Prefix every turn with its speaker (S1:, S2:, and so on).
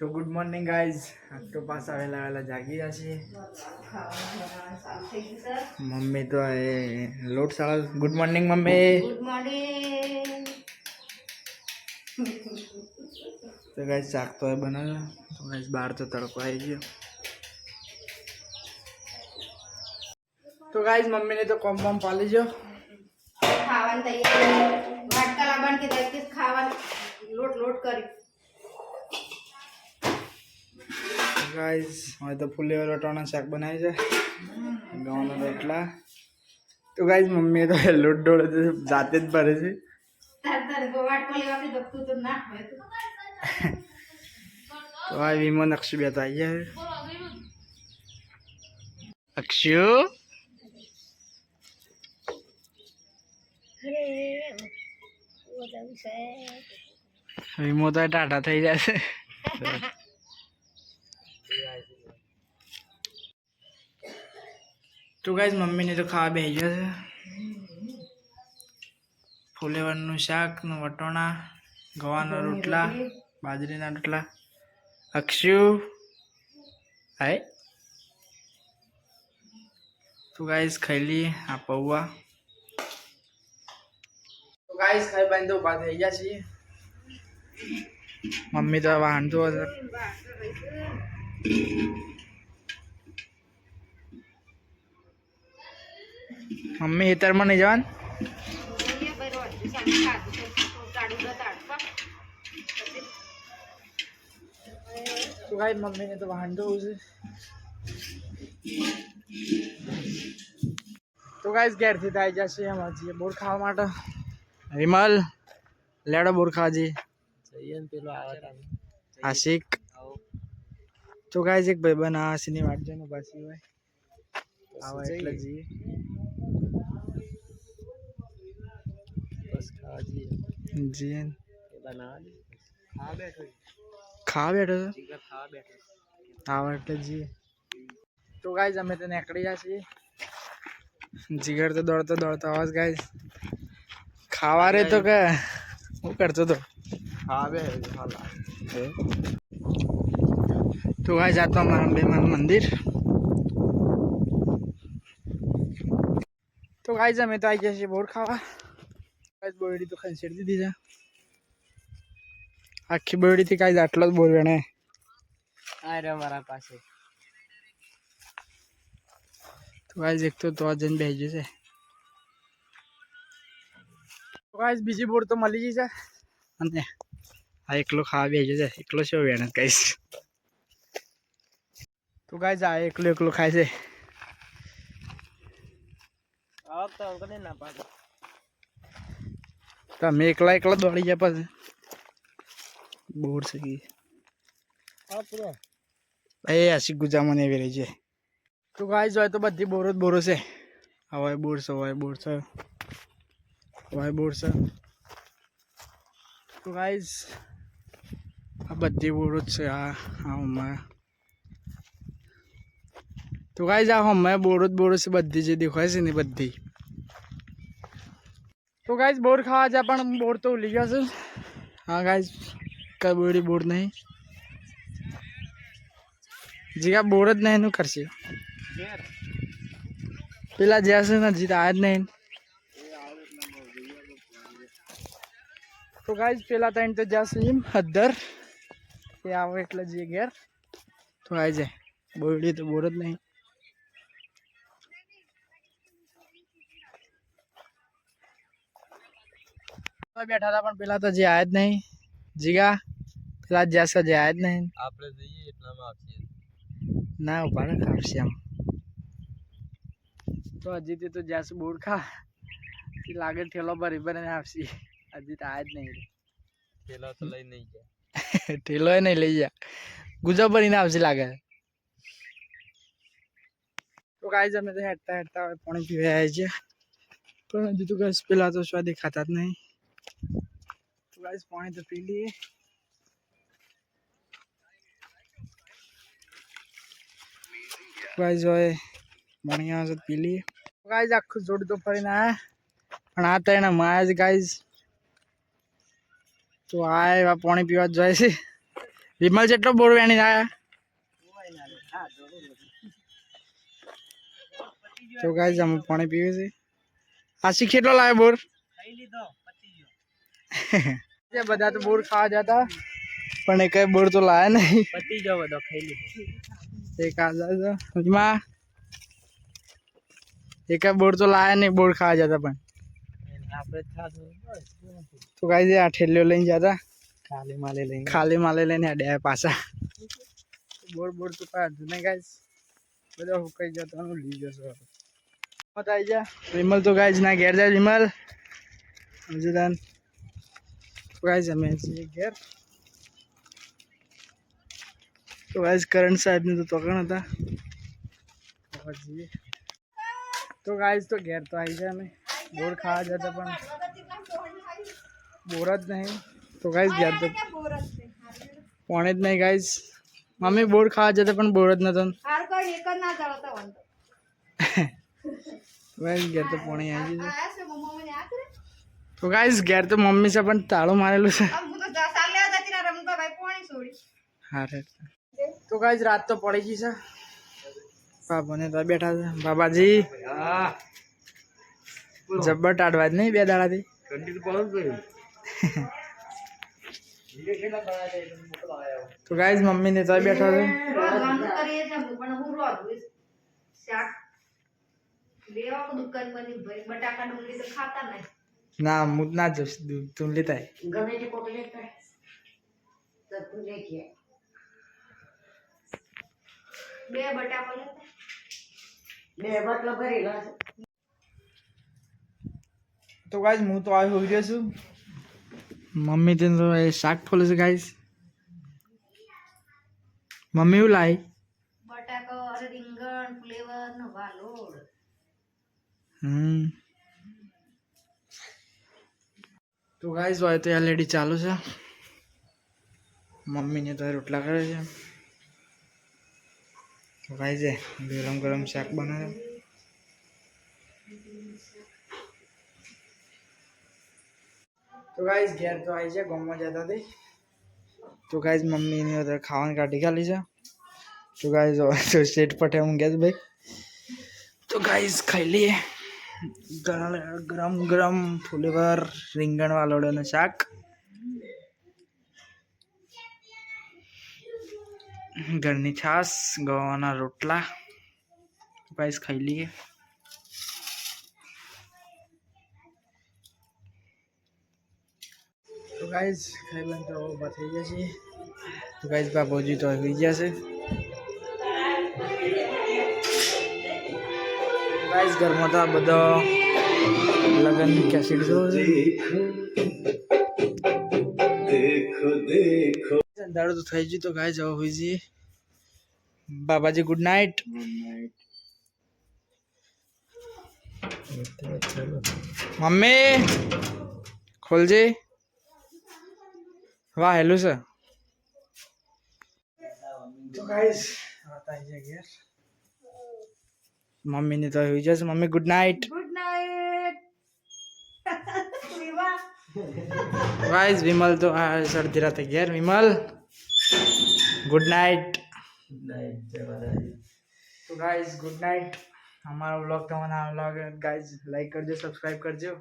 S1: तो good morning guys तो पास आवेला आवेला जागी जाशी मम्मी तो लोट साड़ा good morning mummy
S2: good morning.
S1: तो गाइज शाक तो बना तो गाइज बाहर तो तड़को आई गयो तो गाइज मम्मी ने तो कॉम बम पाली जो
S2: खावन तैयार वाटका लाबन के देख के खावन लोट लोट करी
S1: गाइज मैं तो फुले वाला टोना शाक बनाई है गाँव में रोटला तो गाइज मम्मी तो लोट डोले तो जाते ज भरे छे
S2: तर तर गो वाटको लेवा के दबतू तो ना होय
S1: तो आ विमन अक्षु बताई है अक्षु विमो तो टाटा थई जासे तो गाइज मम्मी ने तो खा भेजा है फूलेवरનું શાક નું વટોણા ગવાના રોટલા બાજરીના રોટલા અક્ષુ હાય तो गाइज खाई ली आ पौवा तो गाइज खाई बांध दो बात है या छी मम्मी तो वाहन तो मम्मी हेतर में नहीं जवान तो गाइस मम्मी ने तो वाहन दो उसे तो गाइस घर थी आई जैसे हम आज ये बोर खावा माटा विमल लेडो बोर खा जी चाहिए पेलो आया आशिक तो गाइस एक भाई बना सिनी वाट जनो बासी होय आवा એટલે जी बस खा जी जी बना ली खा बैठो आवा એટલે जी तो गाइस અમે તો નીકળી ગયા છીએ જીગર તો દોડતો દોડતો આવાજ ગાइस ખાવા રે તો કે હું કરતો તો ખાવે હાલા तो गाइस जाता हमारा बेमान मंदिर तो गाइस हमें तो आई जैसे बोर खावा गाइस बोरडी तो खंसेड़ दी जा आखी बोरडी थी गाइस आटलो ज बोर वेणे आ रे हमारा पासे तो गाइस एक तो जन भेजे से तो गाइस बीजी बोर तो मली जी છે અને આ એકલો ખાવા બેહી છે એકલો છે વેણ ગાइस तो गाइस आ एकलो एकलो खाय છે આ તો અંકને ના પાડો તમે એકલા એકલા દોડી ગયા પછી બોર છે की આ પૂરો એ આશી ગુજા મને એવી રહી છે तो गाइस जो है तो बद्दी बोरो से हवाई बोर से हवाई बोर से तो गाइस अब बद्दी बोरो से मैं तो गाइस हम बोरो से बद्दी जे दिखाय से नहीं बद्दी तो गाइस बोर खावा जा पण बोर तो उली गया से हाँ गाइस कबड्डी बोर नहीं जीगा बोर ज नहीं नु करसी પેલા જ્યાં છે જીત આજ નહીં તો ગાઈસ પેલા ટાઈમ તો જ્યાં છે હદ્દર એ આવે એટલે જે ઘેર તો આવી જાય બોરડી તો બોર જ નહીં બેઠા હતા પણ પેલા તો જે આયા જ નહીં જીગા પેલા જ્યાં છે જે આયા જ નહીં આપણે જઈએ એટલામાં આપશે ના ઉભા ને આપશે આમ तो अजीत तो जैसे बोर खा लागे ठेलो भरी भरी आपसी अजीत आज नहीं ठेलो तो लई नहीं गया ठेलो नहीं ले जा गुजा भरी ना आपसी लागे तो गाइस हमें तो हटता हटता पानी पीवे आए छे पर अजी तो गाइस पेला तो स्वाद खाता ज नहीं तो गाइस पानी तो पी लिए गाइस जो है बढ़िया से पी ली गाइस आखु जोड़ तो फरी ना पण आता है ना माज गाइस तो आए पानी पीवा जाए से વિમલ જેટલો બોર વેણી આયા તો ગાઈસ અમે પાણી પીવે છે આશિક કેટલો લાવે બોર બધા તો બોર ખાવા જતા પણ એક બોર તો લાયા નહીં પતી ગયો બધો ખાઈ લીધો એક આજા એમાં એક બોર તો લાયા નહીં બોર ખાવા જતા પણ તો ગાઈસ આ ઠેલ્યો લઈને જતા ખાલી માલે લઈને અડ્યા પાછા બોર તો કાઢું ને ગાઈસ બધા હુકાઈ જતા લઈ જશો મત આવી જા વિમલ તો ગાઈસ ના ઘેર જાય વિમલ હજુદાન ગાઈસ અમે છીએ ઘેર તો ગાઈસ કરણ સાહેબ ને તો તોકણ હતા તો ગાઈસ તો ઘેર તો આવી જાય અમે બોર ખાવા જતા પણ બોર જ નહીં તો ગાઈસ ઘેર તો પોણે જ નહીં ગાઈસ મમ્મી બોર ખાવા જતા પણ બોર જ નતો ગાઈસ ઘેર તો પોણે આવી જાય તો ગાઈસ ઘેર તો મમ્મી છે પણ તાળું મારેલું છે હા તો ગાઈસ રાત તો પડી ગઈ છે બાબાને તો બેઠા છે બાબાજી જબ્બર ટાઢવા જ નહીં બે દાડાથી તો ગાઈસ મમ્મી ને તો બેઠા છે ના હું ના જોશ તું લેતા તો ગાઈસ હું તો આવી હોઈ ગયો છું મમ્મી તે તો એ શાક ફોલે છે ગાઈસ મમ્મી એવું લાવી
S2: બટાકો રીંગણ ફ્લેવર નો વાલોડ
S1: તો ગાઈસ હોય તો આ લેડી ચાલુ છે મમ્મી ને તો રોટલા કરે છે તો ગાઈસ ગરમ ગરમ શાક બનાવે તો ગાઈસ ઘેર તો આવી છે ગામમાં જતા હતી તો ગાઈસ મમ્મી ને તો ખાવાનું કાઢી ખાલી છે તો ગાઈસ તો સેટ પટે હું ગેસ ભાઈ તો ગાઈસ ખાઈ લઈએ ગરમ ગરમ ફુલેવર રીંગણ વાલોડનું શાક ઘરની છાશ ગવાના રોટલા ગાઈસ ખાઈ લઈએ તો ગાઈસ ખાઈ લઈને તો ઊભા થઈ ગયા છીએ તો ગાઈસ બાપુજી તો આવી ગયા છે ગાઈસ ઘરમાં તો આ બધો લગન કેસેટ જો છે દાડો તો થઈ ગયું તો ગાઈસ હવે હોઈ જઈએ બાબાજી ગુડ નાઇટ મમ્મી ખોલજે વાહ હેલું છે તો ગાઈસ વાત આવી જાય ઘેર મમ્મી ને તો હોઈ જશે mummy good night guys Vimal તો આ સડધી રાતે ઘેર વિમલ ગુડ નાઇટ તો ગાઈસ ગુડ નાઇટ हमारा व्लॉग તમને આ વ્લોગ ગાઈસ લાઈક કરજો સબસ્ક્રાઇબ કરજો